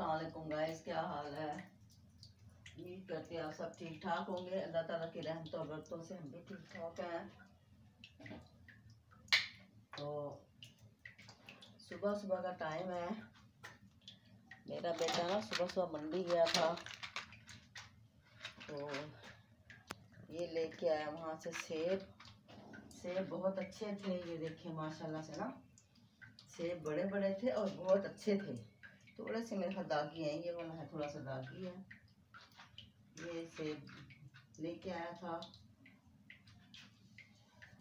अस्सलाम वालेकुम गाइस, क्या हाल है। उम्मीद करते हैं आप सब ठीक ठाक होंगे। अल्लाह ताला की रहमतों और बरकतों से हम भी ठीक ठाक हैं। तो सुबह सुबह का टाइम है। मेरा बेटा ना सुबह सुबह मंडी गया था, तो ये लेके आया वहाँ से सेब। सेब बहुत अच्छे थे, ये देखिए माशाल्लाह से ना, सेब बड़े बड़े थे और बहुत अच्छे थे। थोड़े से मेरे हाथ दागी हैं, ये वाला है थोड़ा सा दागी है। ये सेब लेके आया था,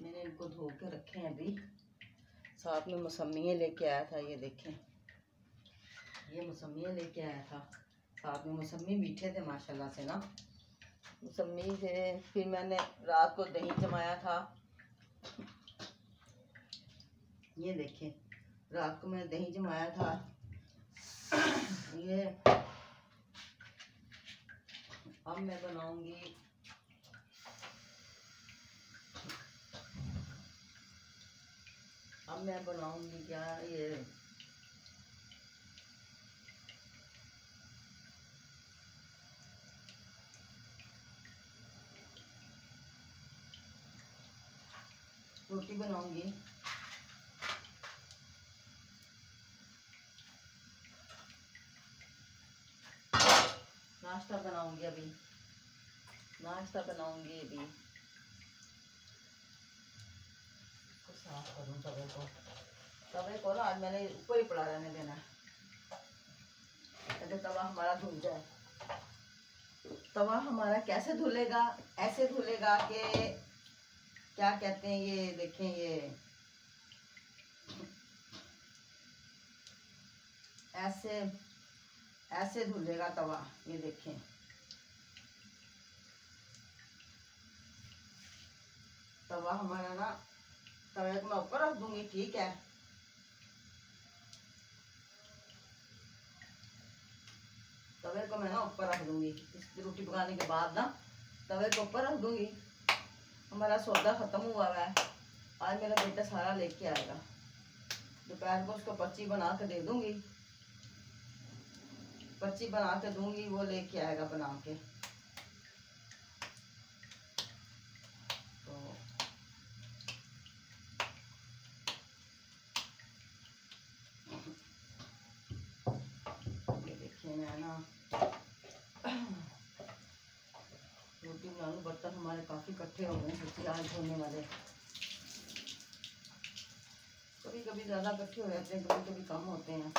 मैंने इनको धो के रखे हैं अभी। साथ में मौसमियाँ लेके आया था, ये देखें, ये मौसमियाँ लेके आया था। साथ में मौसमी मीठे थे माशाल्लाह से ना, मौसमी से। फिर मैंने रात को दही जमाया था, ये देखें, रात को मैंने दही जमाया था। ये अब मैं बनाऊंगी क्या, ये रोटी बनाऊंगी। नाश्ता बनाऊंगी अभी, नाश्ता बनाऊंगी अभी। साफ करूँ तवे को, तवे को ना आज मैंने ऊपर ही पड़ा रहने देना, ताकि तवा हमारा धुल जाए। तवा हमारा कैसे धुलेगा, ऐसे धुलेगा कि क्या कहते हैं, ये देखें, ये ऐसे ऐसे धुलेगा तवा, ये देखें। तवा हमारा ना, तवे को मैं ऊपर रख दूंगी, ठीक है। तवे को मैं ना ऊपर रख दूंगी, इस रोटी पकाने के बाद ना तवे को ऊपर रख दूंगी। हमारा सौदा खत्म हुआ है, आज मेरा बेटा सारा लेके आएगा। दोपहर को उसको पर्ची बना के दे दूंगी, पर्ची बना के दूंगी, वो लेके आएगा बना के। तो ये देखिए, मैं ना रोटी बना लूँ। बर्तन हमारे काफ़ी इकट्ठे हो गए हैं, सब्जी आज धोने वाले। कभी कभी ज़्यादा इकट्ठे हो जाते हैं, कभी कभी कम होते हैं।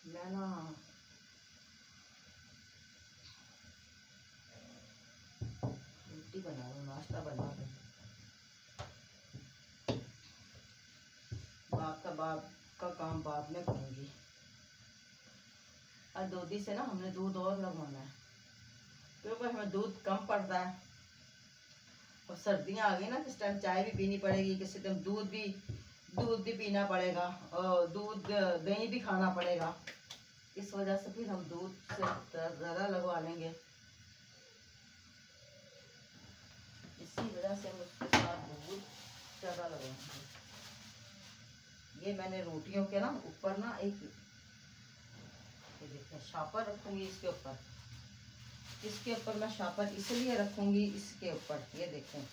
मैं ना रोटी बना लूँ, नाश्ता बना लूँ। बाप का काम बाद में करूँगी। आज दूधी से ना हमने दूध और लगवाना है, क्योंकि हमें दूध कम पड़ता है। और सर्दियाँ आ गई ना, किस टाइम चाय भी पीनी पड़ेगी, किसी टाइम दूध भी पीना पड़ेगा, और दूध दही भी खाना पड़ेगा। इस वजह से फिर हम दूध से ज़्यादा लगवा लेंगे। इसी वजह से हम उसके साथ दूध ज़्यादा लगवाएंगे। ये मैंने रोटियों के ना ऊपर ना एक, ये देखिए, शापर रखूँगी इसके ऊपर। इसके ऊपर मैं शापर इसलिए रखूँगी, इसके ऊपर ये देखें,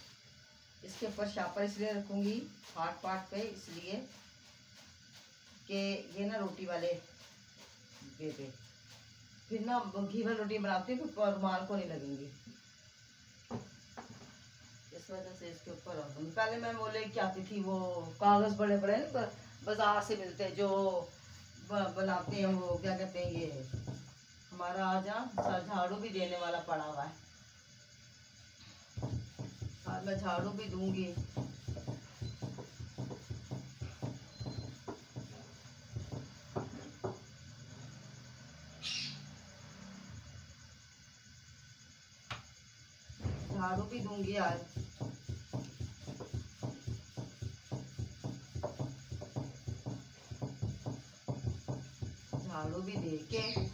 इसके ऊपर शापर इसलिए रखूँगी पार्ट पे, इसलिए कि ये ना रोटी वाले पे फिर ना घी वाली रोटी बनाती हूँ, फिर रुमाल को नहीं लगेंगी, इस वजह से इसके ऊपर रख दूँगी। पहले मैं वो लेके आती थी, वो कागज़ बड़े बड़े बाजार से मिलते हैं, जो बनाते हैं, वो क्या कहते हैं, ये हमारा आज झाड़ू भी देने वाला पड़ा हुआ है। आज मैं झाड़ू भी दूंगी। झाड़ू भी दूंगी आज। झाड़ू भी दे के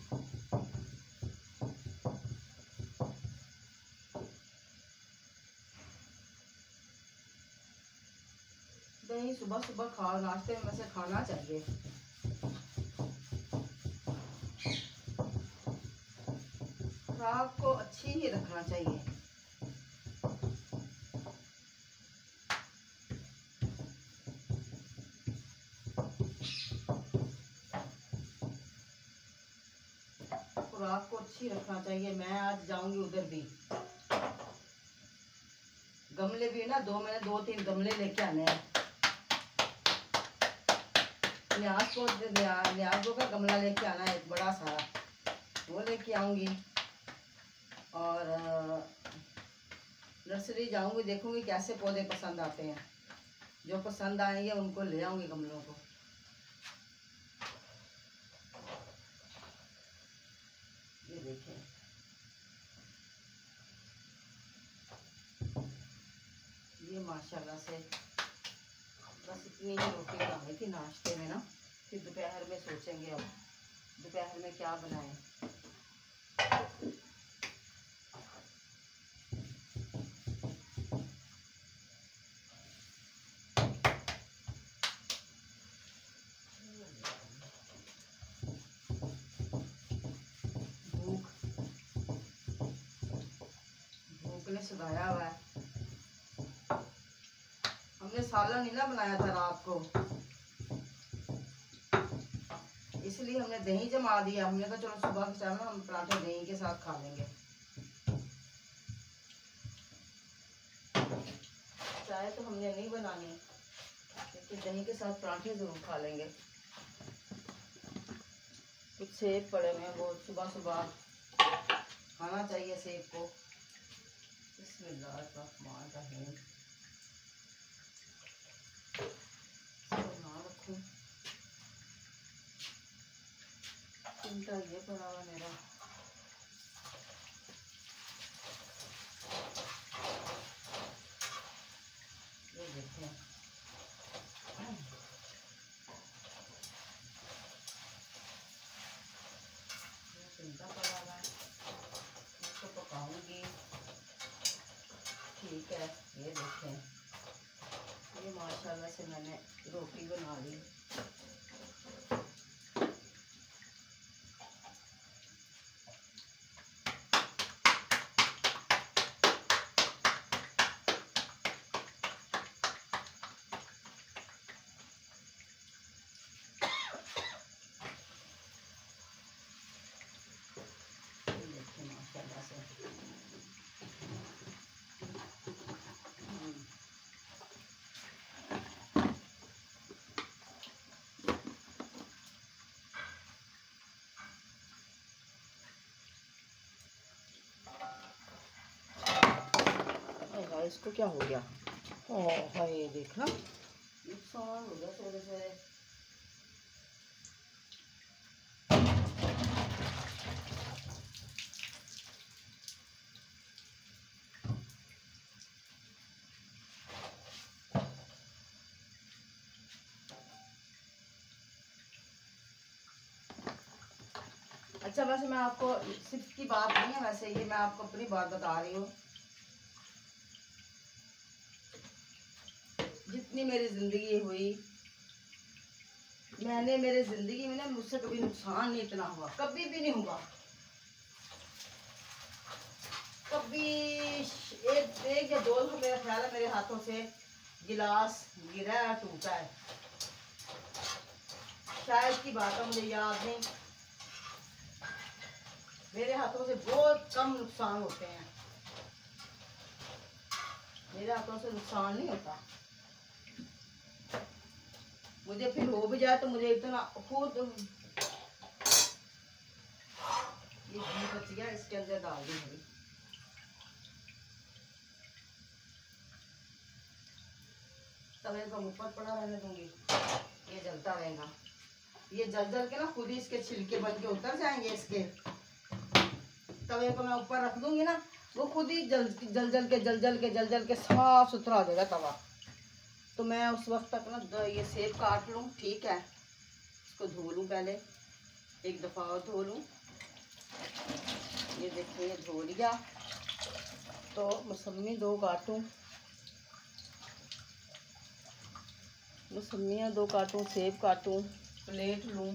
दही सुबह सुबह खा नाश्ते में वैसे खाना चाहिए। खुराक को अच्छी ही रखना चाहिए। खुराक को अच्छी रखना चाहिए। मैं आज जाऊंगी उधर भी। गमले भी ना मैंने 2-3 गमले लेके आने हैं। न्याज का गमला लेके आना है एक बड़ा सारा, वो लेके आऊंगी। और नर्सरी जाऊंगी, देखूंगी कैसे पौधे पसंद आते हैं। जो पसंद आएंगे उनको ले आऊंगी गमलों को। ये देखें, ये माशाल्लाह से बस इतनी ही रोटी बनाई थी नाश्ते में ना। फिर दोपहर में सोचेंगे अब दोपहर में क्या बनाएं। भूख ने सुधाया हुआ है। हमने सालन नहीं ना बनाया था रात को, इसलिए हमने दही जमा दिया। हमने कहा चलो सुबह के टाइम हम पराठे दही के साथ खा लेंगे। चाय तो हमने नहीं बनानी, लेकिन दही के साथ पराठे जरूर खा लेंगे। कुछ सेब पड़े हुए हैं, वो सुबह सुबह खाना चाहिए सेब को। बिस्मिल्लाहिर्रहमानिर्रहीम। रखूं चिमटा ये पड़ा हुआ मेरा। ये देखें, चिमटा पड़ा हुआ है, इसको पकाऊंगी। ठीक है, ये देखें, ये माशाल्लाह से मैंने रोटी बना ली। माशाल्लाह से इसको क्या हो गया? हाय देखना, नुकसान हो गया थोड़े से। अच्छा, वैसे मैं आपको सिर्फ की बात नहीं है, वैसे ये मैं आपको अपनी बात बता रही हूँ। जितनी मेरी जिंदगी हुई, मैंने मेरे जिंदगी में ना मुझसे कभी नुकसान नहीं इतना हुआ, कभी भी नहीं हुआ। कभी एक या 2 दफा मेरा ख्याल है मेरे हाथों से गिलास गिरा है, टूटा है, शायद की बात है, मुझे याद नहीं। मेरे हाथों से बहुत कम नुकसान होते हैं, मेरे हाथों से नुकसान नहीं होता। मुझे फिर हो भी जाए तो मुझे इतना खुद ये घी बच गया, इसके अंदर डाल दी भाई। तवे को ऊपर पड़ा रहने दूंगी, ये जलता रहेगा। ये जल जल के ना खुद ही इसके छिलके बन के उतर जाएंगे। इसके तवे को मैं ऊपर रख दूंगी ना, वो खुद ही जल जल के साफ सुथरा हो जाएगा तवा। तो मैं उस वक्त तक ना ये सेब काट लूँ, ठीक है। इसको धो लूँ पहले, एक दफ़ा और धो लूँ। ये देखिए धो लिया। तो मौसमी 2 काटूँ, मौसमियाँ 2 काटूँ, सेब काटूँ, प्लेट लूँ।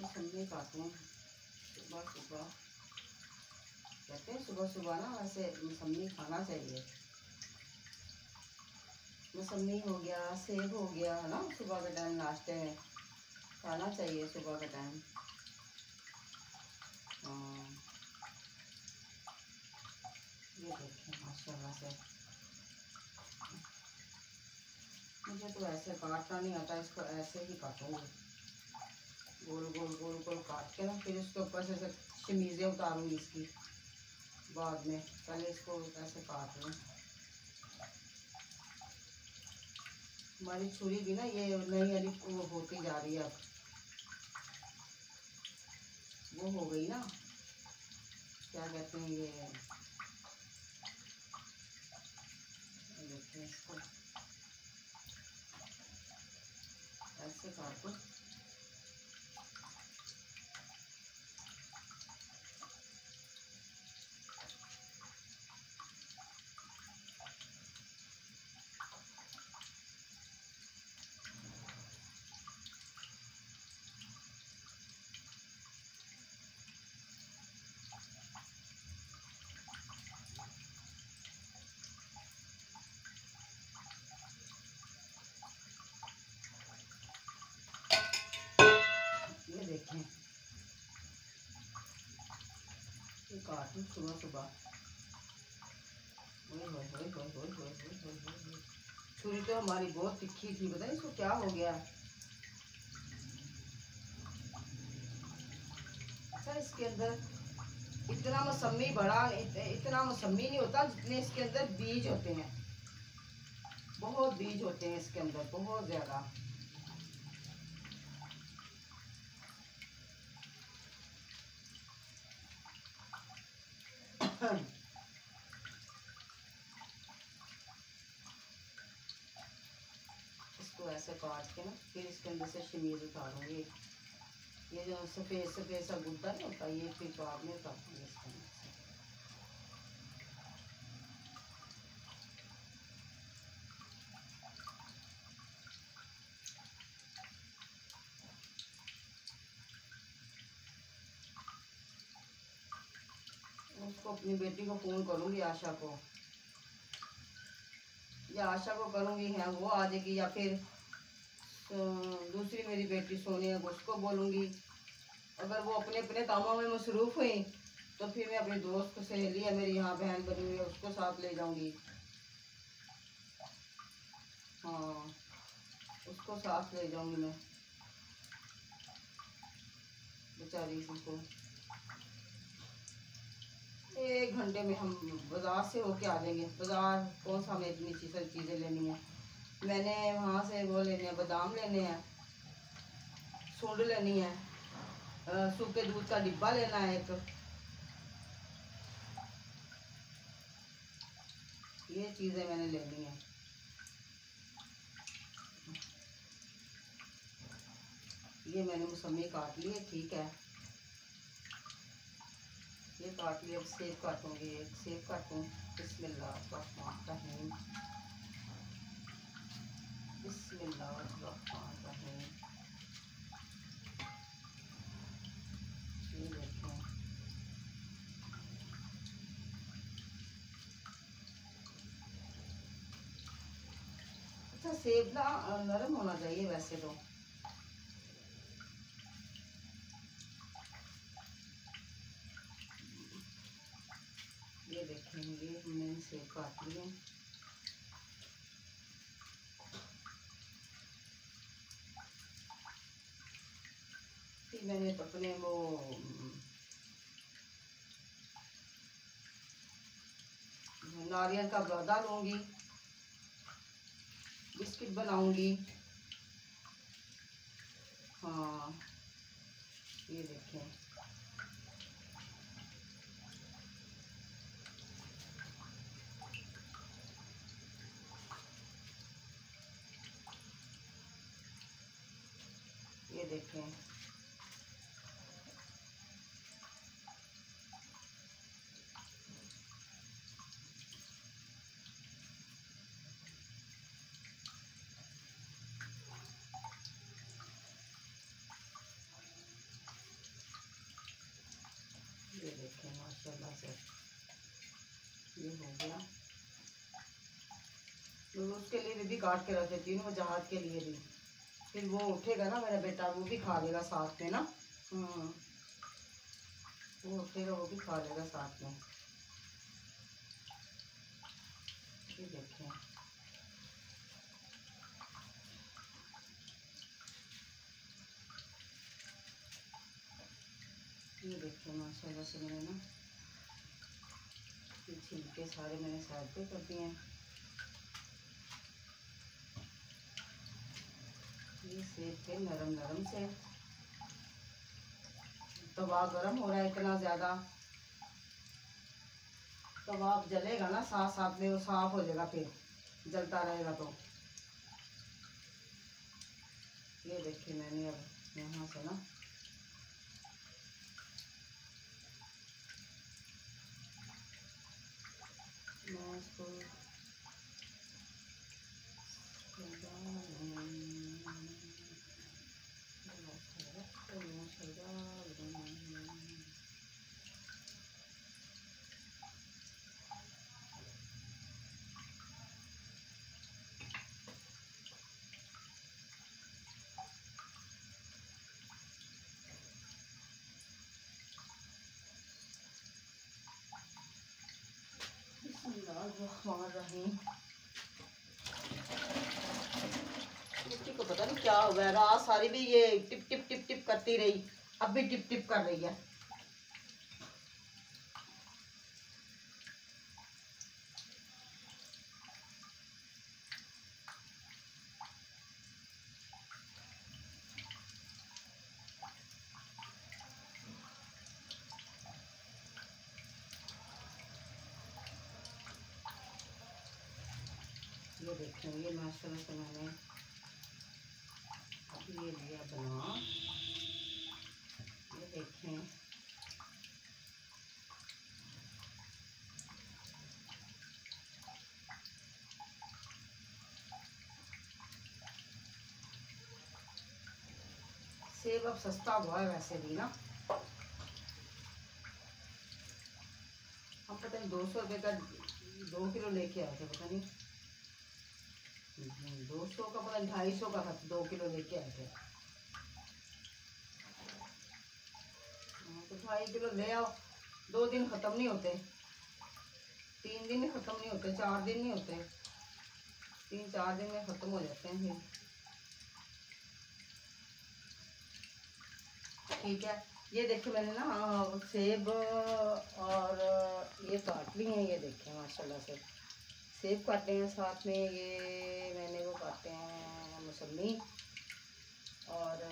मौसमी काटूँ सुबह सुबह। कहते हैं सुबह सुबह ना वैसे मौसमी खाना चाहिए। मौसमी हो गया, सेब हो गया, है ना, सुबह के टाइम नाश्ते में खाना चाहिए सुबह के टाइम। हाँ, ये देखें माशाल्लाह से। मुझे तो ऐसे काटना नहीं आता, इसको ऐसे ही काटूंगी, गोल गोल गोल गोल काट के ना। फिर उसके ऊपर से शमीज़ें उतारूंगी इसकी बाद में। पहले इसको ऐसे काट लूँ। हमारी छुरी भी ना ये नई वाली वो होती जा रही है अब, वो हो गई ना, क्या कहते हैं ये, देखिए इसको ऐसे काटो। ये देखें, ये काटूँ सुबह सुबह। छुरी तो हमारी बहुत तिखी थी, पता नहीं इसको क्या हो गया। अच्छा, इसके अंदर इतना मौसमी बड़ा, इतना मौसमी नहीं होता जितने इसके अंदर बीज होते हैं। बहुत बीज होते हैं इसके अंदर, बहुत ज्यादा। इसको ऐसे काट के ना फिर इसके अंदर से शमीज उतारूंगी। ये जो सफ़ेद सफ़ेद सा गुद्दा नहीं होता, ये फिर बाद में उतारूंगी इसके अंदर से। उसको अपनी बेटी को फ़ोन करूंगी, आशा को, या आशा को करूंगी, है वो आ जाएगी, या फिर दूसरी मेरी बेटी सोनिया को, उसको बोलूँगी। अगर वो अपने अपने कामों में मसरूफ़ हुई तो फिर मैं अपनी दोस्त को, सहेली है मेरी यहाँ बहन बनी हुई है, उसको साथ ले जाऊँगी। हाँ, उसको साथ ले जाऊँगी मैं, बेचारी को। 1 घंटे में हम बाज़ार से होके आ जाएंगे। बाज़ार कौन सा हमें इतनी चीज़ें लेनी है। मैंने वहाँ से वो लेने हैं, बादाम लेने हैं, सूंड लेनी है, सूखे दूध का डिब्बा लेना है एक, ये चीज़ें मैंने लेनी है। ये मैंने मौसमी काट ली है, ठीक है, ये काट लिया। अब सेब काटूंगी, एक सेब काटूँ। बिस्मिल्लाहिर्रहमानिर्रहीम, बिस्मिल्लाहिर्रहमानिर्रहीम। ये देखें, अच्छा सेब ना नरम होना चाहिए वैसे तो, ये हमने सेब काट लिए। फिर मैंने अपने वो नारियल का बुरादा लूँगी, बिस्किट बनाऊँगी। हाँ ये देखें, ये देखें। ये देखें माशाल्लाह से ये हो गया। तो उसके लिए भी काट के रख देती हूँ, जहाज के लिए भी। फिर वो उठेगा ना मेरा बेटा, वो भी खा लेगा साथ में ना। वो उठेगा, वो भी खा लेगा साथ में। ये देखें, ये देखें माशाल्लाह से मैंने ना ये छिलके सारे मैंने साइड पे कर दिए हैं। ये सेब के नरम नरम से। तवा गरम हो रहा है इतना ज़्यादा, तवा जलेगा ना साथ साथ में, वो साफ हो जाएगा, फिर जलता रहेगा तो। ये देखिए मैंने अब यहाँ से ना मैं इसको मिट्टी को पता नहीं क्या हो गया, रात सारी भी ये टिप टिप टिप टिप करती रही, अब भी टिप टिप कर रही है। ये देखें, ये माशाल्लाह से मैंने अभी ये लिया बना। ये देखें, सेब अब सस्ता हुआ है वैसे भी ना। हम पता नहीं 200 रुपये का 2 किलो लेके आए थे, पता नहीं 200 का, पता नहीं 250 का था, 2 किलो लेके आए थे। तो 2.5 किलो ले आओ, 2 दिन ख़त्म नहीं होते, 3 दिन ख़त्म नहीं होते, 4 दिन नहीं होते, 3-4 दिन में ख़त्म हो जाते हैं फिर। ठीक है, ये देखिए मैंने ना सेब और ये काट लिए हैं। ये देखें माशाल्लाह से सेब काटे हैं, साथ में ये मैंने वो काटे हैं मौसमी। और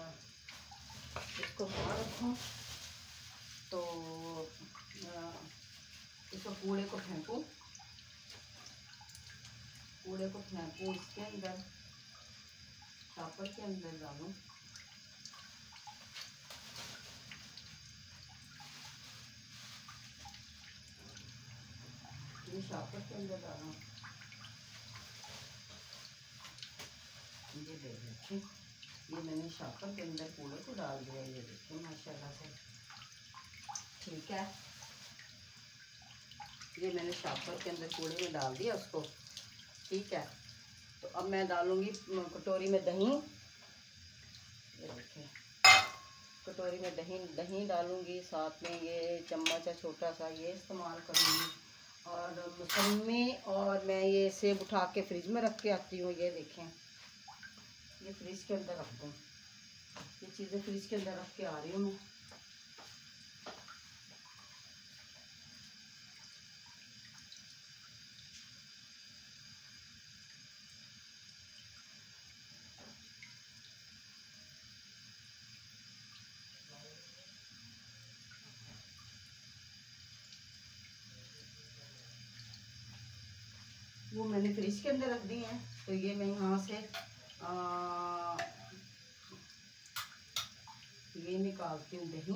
इसको बाहर रखूँ तो इसको कूड़े को फेंकूँ, कूड़े को फेंकूँ इसके अंदर, छापर के अंदर डालूँ। ये शॉपर के अंदर डालना। ये देखिए, ये मैंने शॉपर के अंदर कूड़े को डाल दिया। ये देखिए माशाल्लाह से, ठीक है। ये मैंने शॉपर के अंदर कूड़े में डाल दिया उसको, ठीक है। तो अब मैं डालूंगी कटोरी में दही। ये देखिए कटोरी में दही डालूंगी, साथ में ये चम्मच है छोटा सा, ये इस्तेमाल करूंगी। और मौसमी, और मैं ये सेब उठा के फ्रिज में रख के आती हूँ। ये देखें, ये फ्रिज के अंदर रख दूँ, ये चीज़ें फ्रिज के अंदर रख के आ रही हूँ मैं। वो मैंने फ्रिज के अंदर रख दी हैं। तो ये मैं यहाँ से ये निकालती हूँ दही।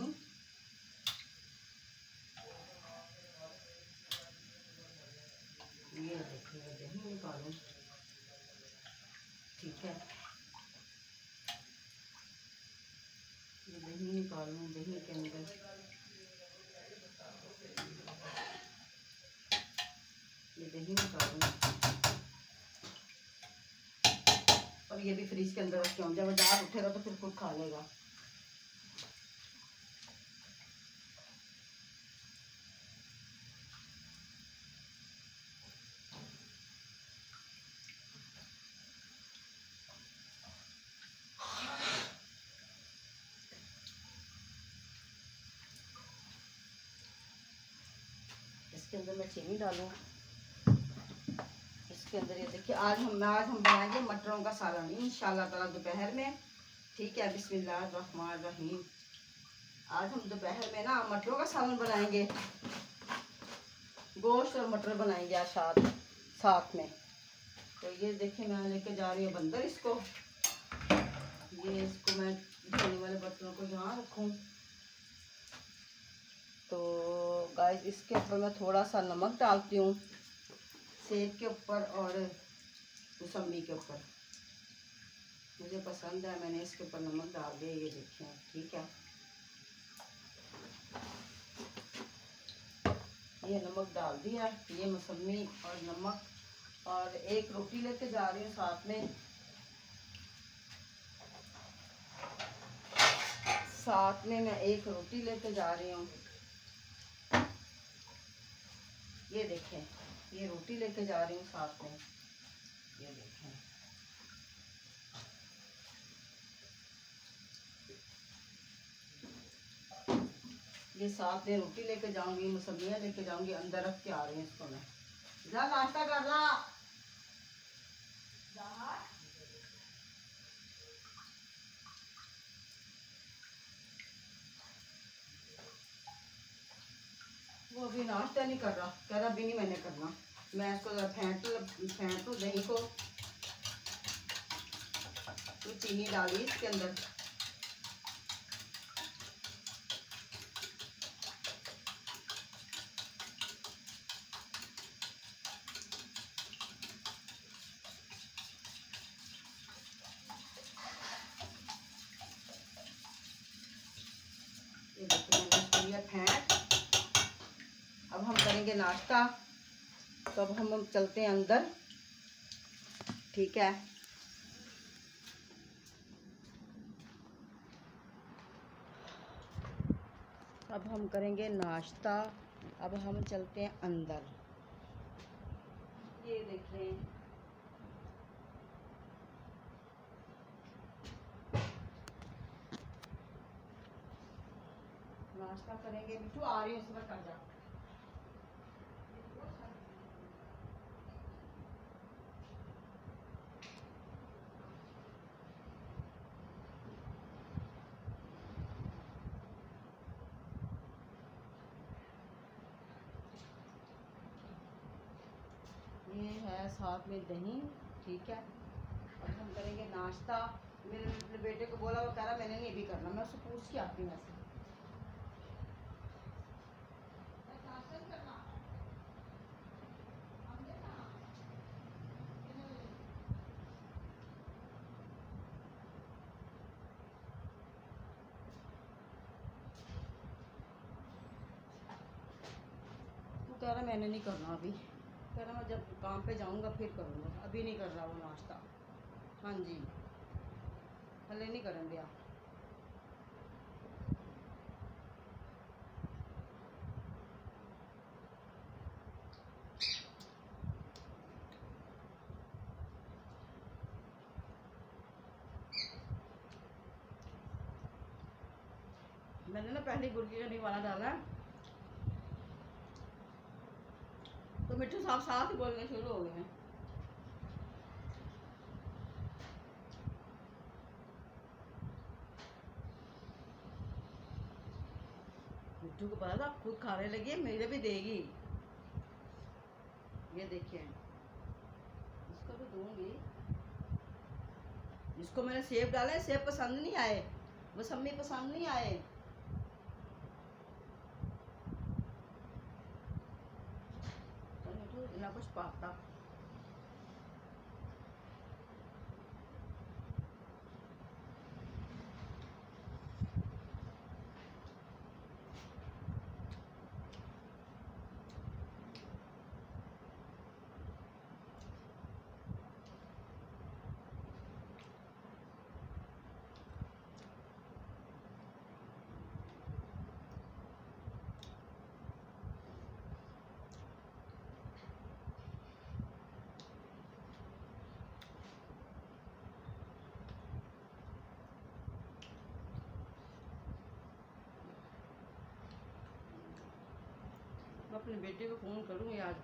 ये देखिए दही निकालूं, ठीक है। ये दही निकालूं, दही के अंदर ये दही निकालूं, और ये भी फ्रिज के अंदर रख के आऊँ। जब बाजार उठेगा तो फिर खुद खा लेगा। इसके अंदर मैं चीनी डालूं। इसके अंदर ये देखिए, आज हम बनाएंगे मटरों का सालन इंशाल्लाह ताला दोपहर में, ठीक है। बिस्मिल्लाहिर्रहमानिर्रहीम। आज हम दोपहर में ना मटरों का सालन बनाएंगे, गोश्त और मटर बनाएंगे आज साथ में। तो ये देखिए मैं लेके जा रही हूँ बंदर इसको। ये इसको मैं धोने वाले बर्तनों को यहाँ रखूँ। तो गाइस इसके ऊपर मैं थोड़ा सा नमक डालती हूँ, सेब के ऊपर और मौसमी के ऊपर। मुझे पसंद है, मैंने इसके ऊपर नमक डाल दिया। ये देखिए, ठीक है। ये नमक डाल दिया, ये मौसमी और नमक, और एक रोटी लेके जा रही हूँ साथ में। मैं एक रोटी लेके जा रही हूँ। ये देखें, ये रोटी लेके जा रही हूँ साथ में। ये देखें, ये साथ में रोटी लेके जाऊंगी, मौसमियाँ लेके जाऊंगी। अंदर रख के आ रही हूँ इसको मैं। जा नाश्ता कर ला। वो अभी नाश्ता नहीं कर रहा, कह रहा अभी नहीं मैंने करना। मैं इसको फेंट लूँ दही को। तो चीनी डाली इसके अंदर। ये देखिए मैंने इसको लिया फेंट। अब हम करेंगे नाश्ता। तो अब हम चलते हैं अंदर, ठीक है। अब हम करेंगे नाश्ता। अब हम चलते हैं अंदर। ये देखें, नाश्ता करेंगे। मिठू आ रही है, उसमें कर जा। ये है साथ में दही, ठीक है। अब हम करेंगे नाश्ता। मेरे बेटे को बोला, वो कह रहा मैंने नहीं अभी करना। मैं उससे पूछ के आती हूँ ऐसे। वो कह रहा मैंने नहीं करना अभी, कह रहा मैं जब काम पे जाऊँगा फिर करूँगा, अभी नहीं कर रहा वो नाश्ता। हाँ जी, हले नहीं करन दिया। मैंने ना पहले गुड़की का निवाला डाला है तो मिट्टू साहब साथ ही बोलने शुरू हो गए हैं। मिट्टू को पता था खुद खाने लगी है, मेरे भी देगी। ये देखिए इसको भी दूंगी। जिसको मैंने सेब डाला है सेब पसंद नहीं आए, मौसमी पसंद नहीं आए। तो मिट्टू इतना कुछ पाता मैं अपने बेटे को फ़ोन करूँगी आज।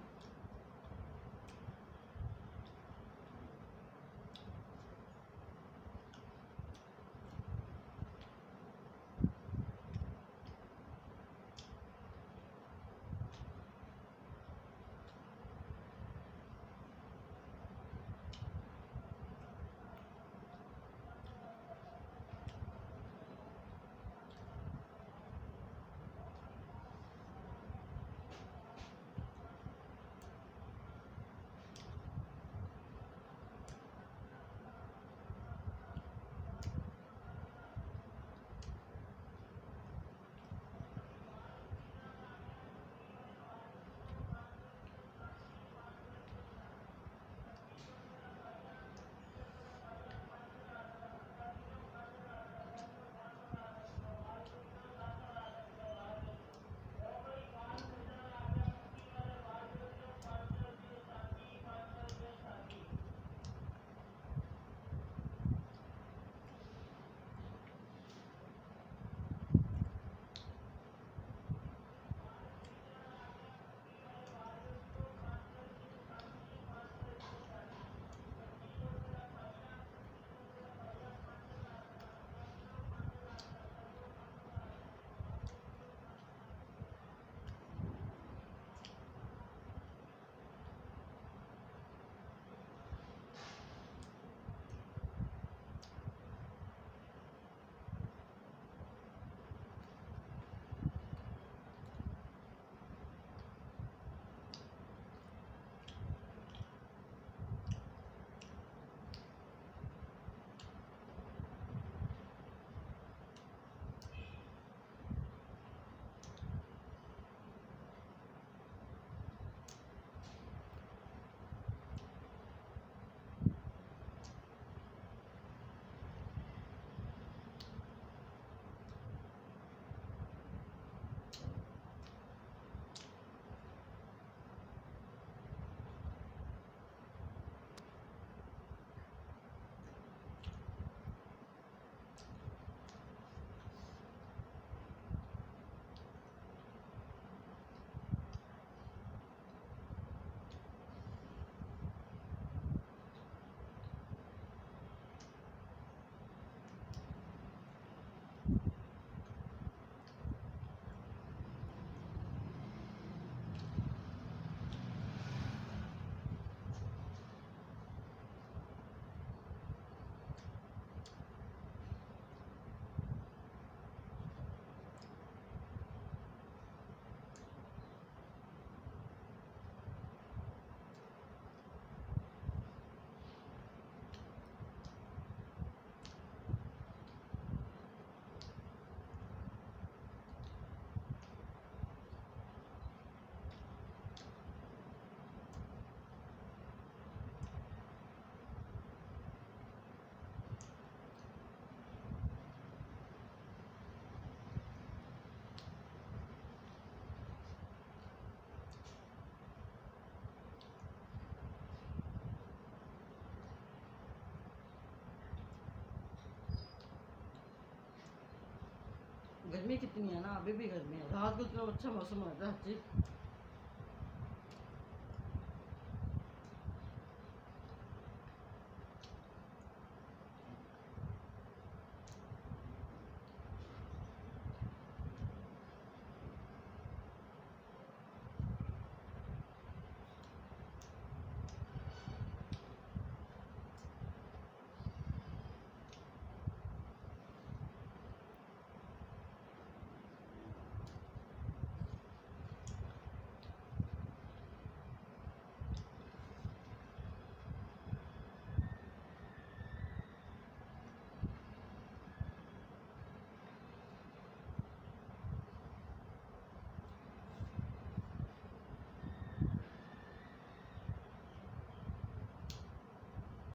गर्मी कितनी है ना, अभी भी गर्मी है। रात को तो अच्छा मौसम हो जाता है।